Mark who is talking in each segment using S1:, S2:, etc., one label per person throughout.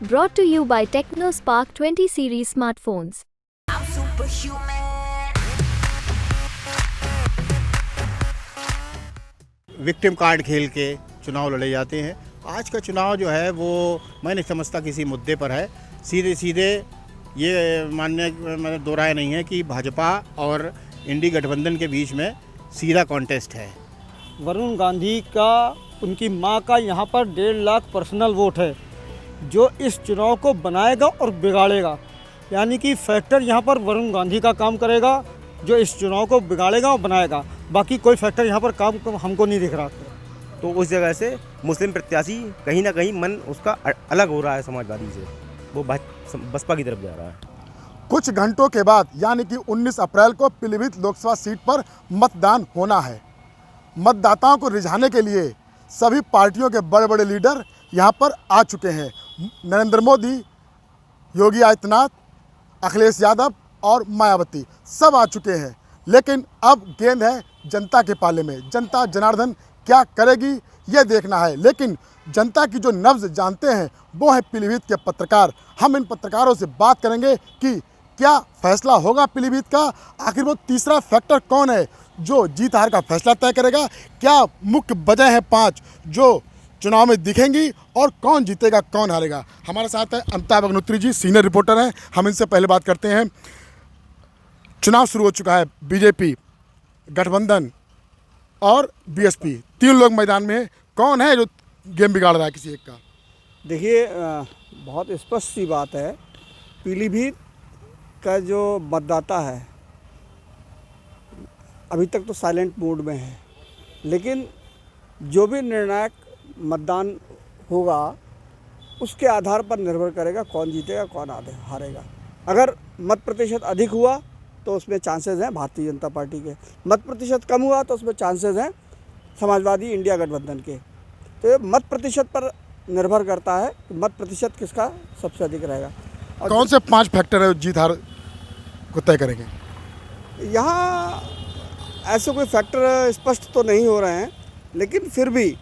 S1: Brought to you by TechnoSpark 20 series smartphones.
S2: I'm superhuman.
S3: Victim card खेल के चुनाव लड़े जाते हैं। आज का चुनाव जो है वो मैं नहीं समझता किसी मुद्दे पर है। सीधे सीधे ये मानने मतलब दो राय नहीं है कि भाजपा और इंडी गठबंधन के बीच में सीधा कॉन्टेस्ट है।
S4: वरुण गांधी का उनकी मां का यहाँ पर 1.5 लाख पर्सनल वोट है जो इस चुनाव को बनाएगा और बिगाड़ेगा। यानी कि फैक्टर यहाँ पर वरुण गांधी का काम करेगा जो इस चुनाव को बिगाड़ेगा और बनाएगा। बाकी कोई फैक्टर यहाँ पर काम हमको नहीं दिख रहा।
S5: तो उस जगह से मुस्लिम प्रत्याशी कहीं ना कहीं मन उसका अलग हो रहा है समाजवादी से, वो बसपा की तरफ जा रहा है।
S6: कुछ घंटों के बाद यानी कि 19 अप्रैल को पीलीभीत लोकसभा सीट पर मतदान होना है। मतदाताओं को रिझाने के लिए सभी पार्टियों के बड़े बड़े लीडर यहाँ पर आ चुके हैं। नरेंद्र मोदी, योगी आदित्यनाथ, अखिलेश यादव और मायावती सब आ चुके हैं। लेकिन अब गेंद है जनता के पाले में। जनता जनार्दन क्या करेगी ये देखना है। लेकिन जनता की जो नब्ज़ जानते हैं वो है पीलीभीत के पत्रकार। हम इन पत्रकारों से बात करेंगे कि क्या फैसला होगा पीलीभीत का। आखिर वो तीसरा फैक्टर कौन है जो जीत हार का फैसला तय करेगा। क्या मुख्य वजह है 5 जो चुनाव में दिखेंगी और कौन जीतेगा कौन हारेगा। हमारे साथ है अमिताभ अग्निहोत्री जी, सीनियर रिपोर्टर हैं। हम इनसे पहले बात करते हैं। चुनाव शुरू हो चुका है। बीजेपी, गठबंधन और बीएसपी 3 लोग मैदान में हैं। कौन है जो गेम बिगाड़ रहा है किसी एक का।
S4: देखिए, बहुत स्पष्ट सी बात है, पीलीभीत का जो मतदाता है अभी तक तो साइलेंट मोड में है। लेकिन जो भी निर्णायक मतदान होगा उसके आधार पर निर्भर करेगा कौन जीतेगा कौन हारेगा। अगर मत प्रतिशत अधिक हुआ तो उसमें चांसेस हैं भारतीय जनता पार्टी के, मत प्रतिशत कम हुआ तो उसमें चांसेस हैं समाजवादी इंडिया गठबंधन के। तो ये मत प्रतिशत पर निर्भर करता है कि मत प्रतिशत किसका सबसे अधिक रहेगा। और
S6: कौन से 5 फैक्टर है जीत हार को तय करेंगे।
S4: यहाँ ऐसे कोई फैक्टर स्पष्ट तो नहीं हो रहे हैं, लेकिन फिर भी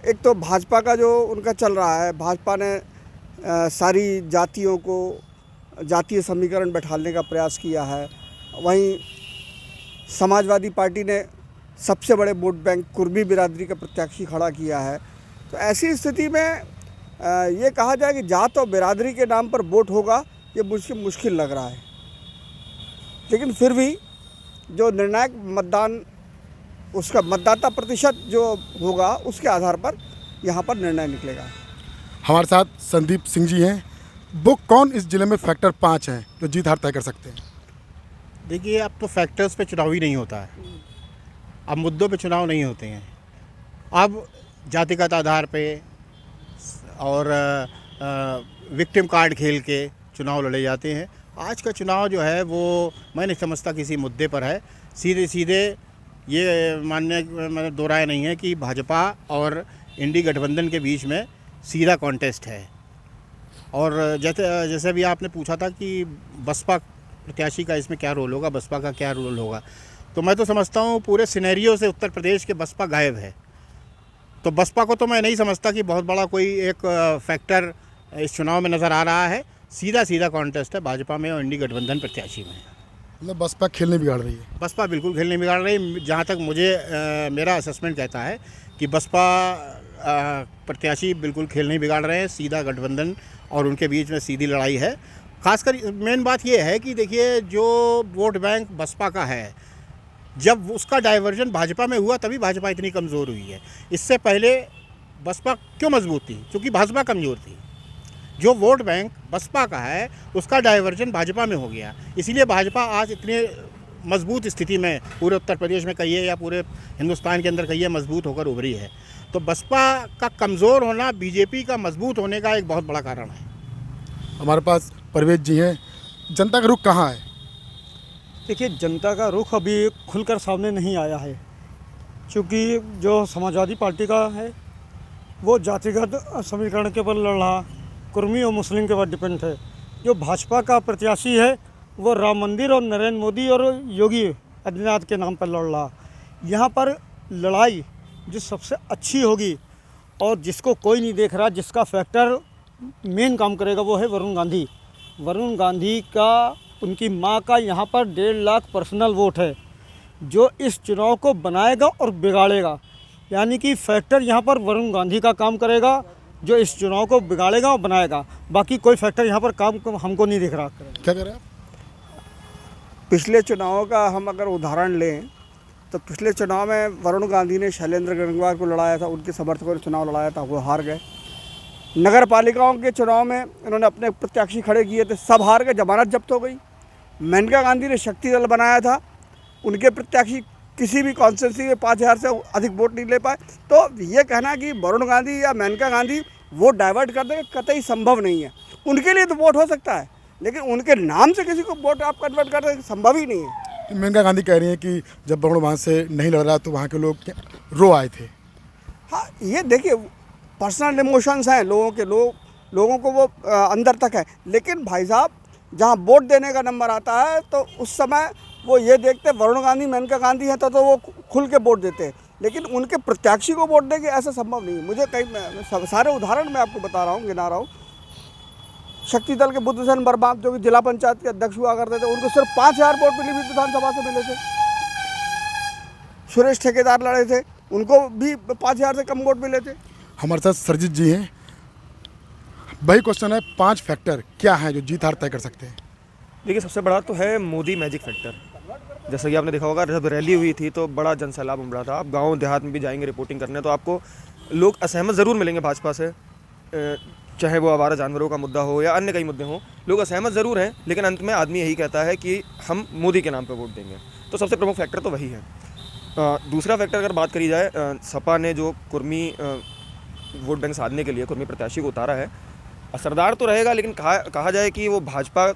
S4: एक तो भाजपा का जो उनका चल रहा है, भाजपा ने सारी जातियों को जातीय समीकरण बैठाने का प्रयास किया है। वहीं समाजवादी पार्टी ने सबसे बड़े वोट बैंक कुर्मी बिरादरी का प्रत्याशी खड़ा किया है। तो ऐसी स्थिति में ये कहा जाए कि जात और बिरादरी के नाम पर वोट होगा ये मुश्किल लग रहा है। लेकिन फिर भी जो निर्णायक मतदान उसका मतदाता प्रतिशत जो होगा उसके आधार पर यहाँ पर निर्णय निकलेगा।
S6: हमारे साथ संदीप सिंह जी हैं। वो कौन इस जिले में फैक्टर 5 हैं जो जीत हार तय कर सकते हैं।
S3: देखिए, अब तो फैक्टर्स पे चुनाव ही नहीं होता है। अब मुद्दों पे चुनाव नहीं होते हैं। अब जातिगत आधार पे और विक्टिम कार्ड खेल के चुनाव लड़े जाते हैं। आज का चुनाव जो है वो मैं नहीं समझता किसी मुद्दे पर है। सीधे सीधे ये मानने मतलब दो राय नहीं है कि भाजपा और इंडी गठबंधन के बीच में सीधा कॉन्टेस्ट है। और जैसे भी आपने पूछा था कि बसपा प्रत्याशी का इसमें क्या रोल होगा, बसपा का क्या रोल होगा, तो मैं तो समझता हूँ पूरे सिनेरियो से उत्तर प्रदेश के बसपा गायब है। तो बसपा को तो मैं नहीं समझता कि बहुत बड़ा कोई एक फैक्टर इस चुनाव में नज़र आ रहा है। सीधा कॉन्टेस्ट है भाजपा में और इंडी गठबंधन प्रत्याशी में।
S6: मतलब बसपा खेलने बिगाड़ रही है।
S3: बसपा बिल्कुल खेलने बिगाड़ रही है। जहाँ तक मुझे मेरा असेसमेंट कहता है कि बसपा प्रत्याशी बिल्कुल खेल नहीं बिगाड़ रहे हैं। सीधा गठबंधन और उनके बीच में सीधी लड़ाई है। खासकर मेन बात ये है कि देखिए, जो वोट बैंक बसपा का है, जब उसका डाइवर्जन भाजपा में हुआ तभी भाजपा इतनी कमज़ोर हुई है। इससे पहले बसपा क्यों मजबूत थी? क्योंकि भाजपा कमज़ोर थी। जो वोट बैंक बसपा का है उसका डाइवर्जन भाजपा में हो गया, इसीलिए भाजपा आज इतने मजबूत स्थिति में पूरे उत्तर प्रदेश में कहिए या पूरे हिंदुस्तान के अंदर कहिए मजबूत होकर उभरी है। तो बसपा का कमज़ोर होना बीजेपी का मजबूत होने का एक बहुत बड़ा कारण है।
S6: हमारे पास परवेज जी हैं। जनता का रुख कहाँ है।
S4: देखिए, जनता का रुख अभी खुलकर सामने नहीं आया है, क्योंकि जो समाजवादी पार्टी का है वो जातिगत समीकरण के ऊपर लड़ रहा, कुर्मी और मुस्लिम के ऊपर डिपेंड है। जो भाजपा का प्रत्याशी है वो राम मंदिर और नरेंद्र मोदी और योगी आदित्यनाथ के नाम पर लड़ रहा। यहाँ पर लड़ाई जो सबसे अच्छी होगी और जिसको कोई नहीं देख रहा, जिसका फैक्टर
S7: मेन काम करेगा वो है वरुण गांधी। वरुण गांधी का, उनकी माँ का यहाँ पर 1.5 लाख पर्सनल वोट है, जो इस चुनाव को बनाएगा और बिगाड़ेगा। यानी कि फैक्टर यहाँ पर वरुण गांधी का काम करेगा, जो इस चुनाव को बिगाड़ेगा और बनाएगा। बाकी कोई फैक्टर यहाँ पर काम हमको नहीं दिख रहा।
S6: क्या करें आप?
S4: पिछले चुनावों का हम अगर उदाहरण लें तो पिछले चुनाव में वरुण गांधी ने शैलेंद्र गंगवार को लड़ाया था, उनके समर्थकों ने चुनाव लड़ाया था, वो हार गए। नगर पालिकाओं के चुनाव में इन्होंने अपने प्रत्याशी खड़े किए थे, सब हार गए, जमानत जब्त हो गई। मेनका गांधी ने शक्ति दल बनाया था, उनके प्रत्याशी किसी भी कॉन्स्टिट्यूंसी में 5000 से अधिक वोट नहीं ले पाए। तो ये कहना कि वरुण गांधी या मेनका गांधी वोट डाइवर्ट कर देंगे, कतई संभव नहीं है। उनके लिए तो वोट हो सकता है, लेकिन उनके नाम से किसी को वोट आप कन्वर्ट कर देंगे, संभव ही नहीं है।
S6: मेनका गांधी कह रही हैं कि जब वरुण वहाँ से नहीं लड़ रहा तो वहाँ के लोग रो आए थे।
S4: हाँ, ये देखिए पर्सनल इमोशंस हैं लोगों के, लोगों को वो अंदर तक है। लेकिन भाई साहब, जहाँ वोट देने का नंबर आता है तो उस समय वो ये देखते वरुण गांधी मेनका गांधी हैं तो वो खुल के वोट देते हैं, लेकिन उनके प्रत्याशी को वोट देंगे ऐसा संभव नहीं है। मुझे कई सारे उदाहरण मैं आपको बता रहा हूँ, गिना रहा हूँ। शक्ति दल के बुद्धसेन वर्मा जो कि जिला पंचायत के अध्यक्ष हुआ करते थे, उनको सिर्फ 5000 वोट पीलीभीत विधानसभा से मिले थे। सुरेश ठेकेदार लड़े थे, उनको भी 5000 से कम वोट मिले थे।
S6: हमारे साथ सरजीत जी हैं। वही क्वेश्चन है, 5 फैक्टर क्या हैं जो जीत हार तय कर सकते हैं?
S5: देखिए, सबसे बड़ा तो है मोदी मैजिक फैक्टर। जैसा कि आपने देखा होगा, जब रैली हुई थी तो बड़ा जनसैलाब उमड़ा था। आप गांव देहात में भी जाएंगे रिपोर्टिंग करने तो आपको लोग असहमत ज़रूर मिलेंगे भाजपा से, चाहे वो आवारा जानवरों का मुद्दा हो या अन्य कई मुद्दे हों। लोग असहमत ज़रूर हैं, लेकिन अंत में आदमी यही कहता है कि हम मोदी के नाम पर वोट देंगे। तो सबसे प्रमुख फैक्टर तो वही है। दूसरा फैक्टर अगर बात करी जाए, सपा ने जो कुर्मी वोट बैंक साधने के लिए कुर्मी प्रत्याशी को उतारा है, असरदार तो रहेगा, लेकिन कहा जाए कि वो भाजपा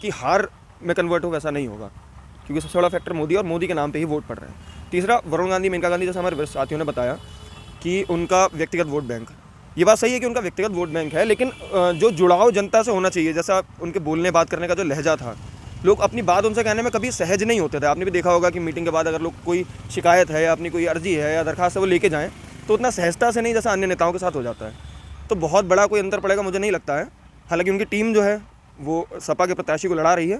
S5: की हार में कन्वर्ट हो वैसा नहीं होगा, क्योंकि सबसे बड़ा फैक्टर मोदी और मोदी के नाम पे ही वोट पड़ रहे हैं। तीसरा, वरुण गांधी मेनका गांधी, जैसे हमारे साथियों ने बताया कि उनका व्यक्तिगत वोट बैंक, ये बात सही है कि उनका व्यक्तिगत वोट बैंक है, लेकिन जो जुड़ाव जनता से होना चाहिए, जैसा उनके बोलने बात करने का जो लहजा था, लोग अपनी बात उनसे कहने में कभी सहज नहीं होते थे। आपने भी देखा होगा कि मीटिंग के बाद अगर लोग कोई शिकायत है या अपनी कोई अर्जी है या दरखास्त है वो लेके जाएँ तो उतना सहजता से नहीं जैसा अन्य नेताओं के साथ हो जाता है। तो बहुत बड़ा कोई अंतर पड़ेगा मुझे नहीं लगता है। हालांकि उनकी टीम जो है वो सपा के प्रत्याशी को लड़ा रही है,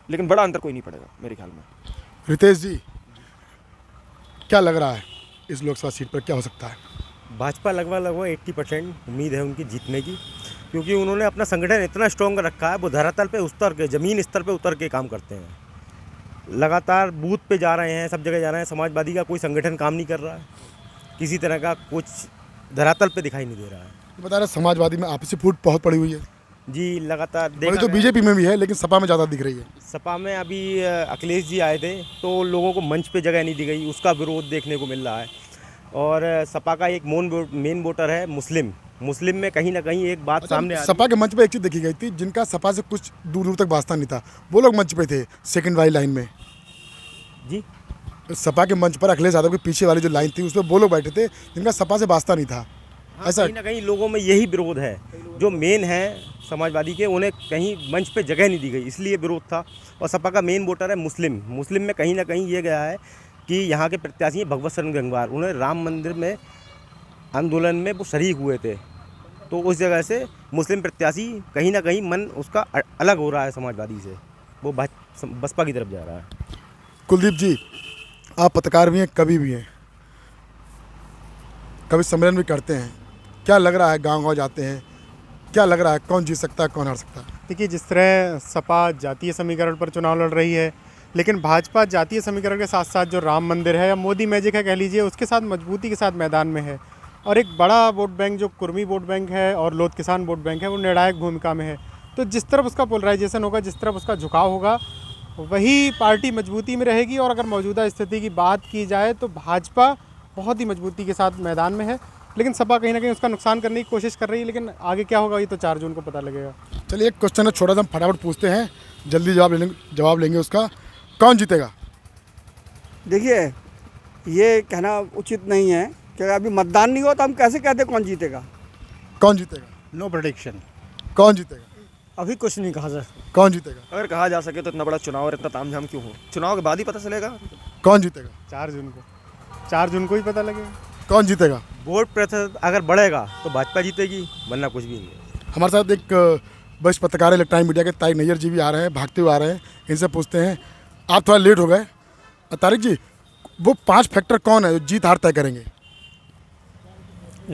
S5: लेकिन बड़ा अंतर कोई नहीं पड़ेगा मेरे ख्याल में।
S6: रितेश जी, क्या लग रहा है इस लोकसभा सीट पर क्या हो सकता है?
S5: भाजपा लगभग 80% उम्मीद है उनकी जीतने की, क्योंकि उन्होंने अपना संगठन इतना स्ट्रॉन्ग रखा है। वो धरातल पे उतर के, ज़मीन स्तर पे उतर के काम करते हैं, लगातार बूथ पे जा रहे हैं, सब जगह जा रहे हैं। समाजवादी का कोई संगठन काम नहीं कर रहा है, किसी तरह का कुछ धरातल पे दिखाई नहीं दे रहा है।
S6: बता रहे समाजवादी में आपसी फूट बहुत पड़ी हुई है
S5: जी, लगातार
S6: बड़ी तो बीजेपी में भी है, लेकिन सपा में ज़्यादा दिख रही है।
S5: सपा में अभी अखिलेश जी आए थे तो लोगों को मंच पे जगह नहीं दी गई, उसका विरोध देखने को मिल रहा है। और सपा का एक मेन वोटर है मुस्लिम में कहीं ना कहीं एक बात सामने आ रही है।
S6: सपा के मंच पे एक चीज़ देखी गई थी, जिनका सपा से कुछ दूर दूर तक वास्ता नहीं था, वो लोग मंच पे थे सेकंड वाली लाइन में।
S5: जी,
S6: सपा के मंच पर अखिलेश यादव के पीछे वाली जो लाइन थी उसमें वो लोग बैठे थे जिनका सपा से वास्ता नहीं था। ऐसा
S5: कहीं ना कहीं लोगों में यही विरोध है, जो मेन है समाजवादी के, उन्हें कहीं मंच पे जगह नहीं दी गई, इसलिए विरोध था। और सपा का मेन वोटर है मुस्लिम में कहीं ना कहीं ये गया है कि यहाँ के प्रत्याशी हैं भगवत शरण गंगवार, उन्हें राम मंदिर में आंदोलन में वो शरीक हुए थे, तो उस जगह से मुस्लिम प्रत्याशी कहीं ना कहीं मन उसका अलग हो रहा है समाजवादी से, वो बसपा की तरफ जा रहा है।
S6: कुलदीप जी, आप पत्रकार भी हैं, कवि भी हैं, कभी सम्मेलन भी करते हैं, क्या लग रहा है? गांव-गांव जाते हैं, क्या लग रहा है कौन जीत सकता है, कौन हार सकता है?
S8: देखिए, जिस तरह सपा जातीय समीकरण पर चुनाव लड़ रही है, लेकिन भाजपा जातीय समीकरण के साथ साथ जो राम मंदिर है या मोदी मैजिक है कह लीजिए, उसके साथ मजबूती के साथ मैदान में है। और एक बड़ा वोट बैंक जो कुर्मी वोट बैंक है और लोध किसान वोट बैंक है, वो निर्णायक भूमिका में है। तो जिस तरफ उसका पोलराइजेशन होगा, जिस तरफ उसका झुकाव होगा, वही पार्टी मजबूती में रहेगी। और अगर मौजूदा स्थिति की बात की जाए तो भाजपा बहुत ही मजबूती के साथ मैदान में है, लेकिन सपा कहीं ना कहीं उसका नुकसान करने की कोशिश कर रही है। लेकिन आगे क्या होगा ये तो 4 जून को पता लगेगा।
S6: चलिए, एक क्वेश्चन है छोटा सा, हम फटाफट पूछते हैं, जल्दी जवाब लेंगे उसका। कौन जीतेगा?
S4: देखिए, ये कहना उचित नहीं है कि अभी मतदान नहीं हुआ तो हम कैसे कहते कौन जीतेगा।
S6: कौन जीतेगा?
S3: No prediction.
S6: कौन जीतेगा?
S7: अभी कुछ नहीं कहा जाए।
S6: कौन जीतेगा?
S5: अगर कहा जा सके तो इतना बड़ा चुनाव और इतना तामझाम क्यों हो, चुनाव के बाद ही पता चलेगा।
S6: कौन जीतेगा?
S8: 4 जून को ही पता लगेगा।
S6: कौन जीतेगा?
S5: वोट प्रतिशत अगर बढ़ेगा तो भाजपा जीतेगी, वरना कुछ भी नहीं है।
S6: हमारे साथ एक वरिष्ठ पत्रकार इलेक्ट्रॉनिक मीडिया के तारिक नैयर जी भी आ रहे हैं, भागते हुए आ रहे हैं। इनसे पूछते हैं, आप थोड़ा लेट हो गए। तारिक जी, वो 5 फैक्टर कौन है जो जीत हार तय करेंगे?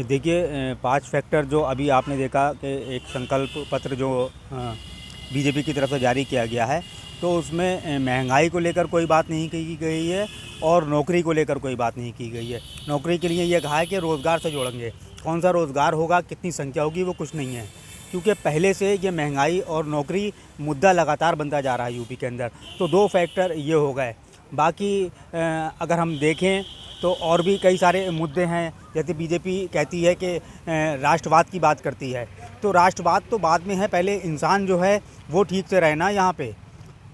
S9: देखिए 5 फैक्टर जो अभी आपने देखा कि एक संकल्प पत्र जो बीजेपी की तरफ से जारी किया गया है, तो उसमें महंगाई को लेकर कोई बात नहीं की गई है और नौकरी को लेकर कोई बात नहीं की गई है। नौकरी के लिए ये कहा है कि रोज़गार से जोड़ेंगे। कौन सा रोज़गार होगा, कितनी संख्या होगी, वो कुछ नहीं है, क्योंकि पहले से ये महंगाई और नौकरी मुद्दा लगातार बनता जा रहा है यूपी के अंदर। तो 2 फैक्टर ये हो गए। बाकी अगर हम देखें तो और भी कई सारे मुद्दे हैं। जैसे बीजेपी कहती है कि राष्ट्रवाद की बात करती है, तो राष्ट्रवाद तो बाद में है, पहले इंसान जो है वो ठीक से रहना यहाँ पे।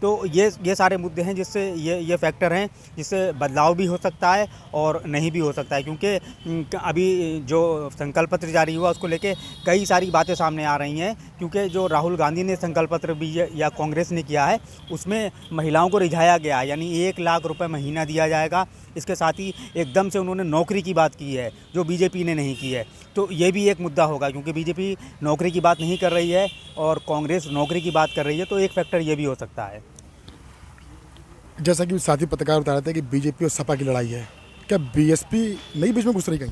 S9: तो ये सारे मुद्दे हैं जिससे ये फैक्टर हैं जिससे बदलाव भी हो सकता है और नहीं भी हो सकता है, क्योंकि अभी जो संकल्प पत्र जारी हुआ उसको लेके कई सारी बातें सामने आ रही हैं। क्योंकि जो राहुल गांधी ने संकल्प पत्र भी या कांग्रेस ने किया है, उसमें महिलाओं को रिझाया गया है, यानी 1 लाख रुपए महीना दिया जाएगा। इसके साथ ही एकदम से उन्होंने नौकरी की बात की है जो बीजेपी ने नहीं की है। तो ये भी एक मुद्दा होगा, क्योंकि बीजेपी नौकरी की बात नहीं कर रही है और कांग्रेस नौकरी की बात कर रही है। तो एक फैक्टर ये भी हो सकता है।
S6: जैसा कि साथी पत्रकार बता रहे थे कि बीजेपी और सपा की लड़ाई है, क्या बीएसपी नहीं बीच में घुस रही कहीं?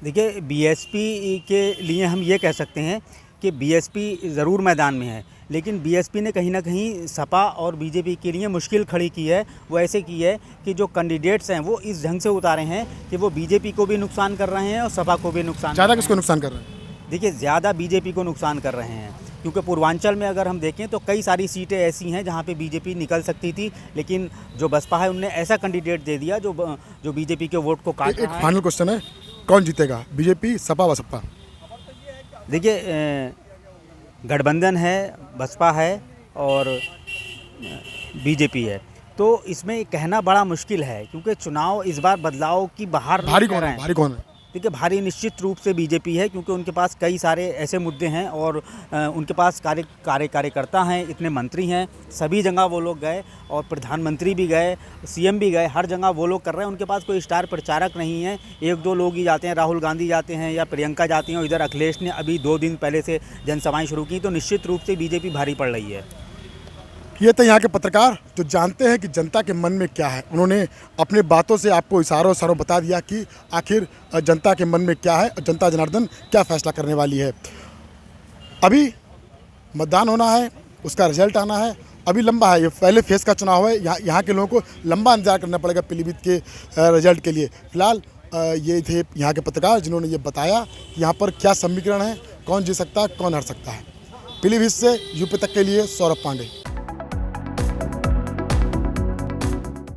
S9: देखिए बीएसपी के लिए हम ये कह सकते हैं कि बीएसपी ज़रूर मैदान में है, लेकिन बीएसपी ने कहीं ना कहीं सपा और बीजेपी के लिए मुश्किल खड़ी की है। वो ऐसे की है कि जो कैंडिडेट्स हैं वो इस ढंग से उतारे हैं कि वो बीजेपी को भी नुकसान कर रहे हैं और सपा को भी नुकसान।
S6: ज़्यादा किसको नुकसान कर रहे हैं?
S9: देखिए ज़्यादा बीजेपी को नुकसान कर रहे हैं, क्योंकि पूर्वांचल में अगर हम देखें तो कई सारी सीटें ऐसी हैं जहां पे बीजेपी निकल सकती थी, लेकिन जो बसपा है उनने ऐसा कैंडिडेट दे दिया जो बीजेपी के वोट को काट रहा है।
S6: फाइनल क्वेश्चन है, कौन जीतेगा, बीजेपी, सपा व सपा?
S9: देखिए गठबंधन है, बसपा है और बीजेपी है, तो इसमें कहना बड़ा मुश्किल है, क्योंकि चुनाव इस बार बदलाव की बहार
S6: भारी कौन है? भारी कौन है?
S9: देखिए भारी निश्चित रूप से बीजेपी है, क्योंकि उनके पास कई सारे ऐसे मुद्दे हैं और उनके पास कार्यकर्ता हैं, इतने मंत्री हैं, सभी जगह वो लोग गए और प्रधानमंत्री भी गए, सीएम भी गए, हर जगह वो लोग कर रहे हैं। उनके पास कोई स्टार प्रचारक नहीं है, 1-2 लोग ही जाते हैं, राहुल गांधी जाते हैं या प्रियंका जाती हैं, और इधर अखिलेश ने अभी 2 दिन पहले से जनसभाएँ शुरू की। तो निश्चित रूप से बीजेपी भारी पड़ रही है।
S6: ये तो यहाँ के पत्रकार जो जानते हैं कि जनता के मन में क्या है। उन्होंने अपनी बातों से आपको इशारों बता दिया कि आखिर जनता के मन में क्या है और जनता जनार्दन क्या फैसला करने वाली है। अभी मतदान होना है, उसका रिजल्ट आना है, अभी लंबा है, ये पहले फेज़ का चुनाव है। यहाँ के लोगों को लंबा इंतजार करना पड़ेगा पीलीभीत के रिजल्ट के लिए। फिलहाल ये थे यहाँ के पत्रकार जिन्होंने ये बताया कि यहाँ पर क्या समीकरण है, कौन जीत सकता है, कौन हार सकता है। पीलीभीत से यूपी तक के लिए सौरभ पांडे।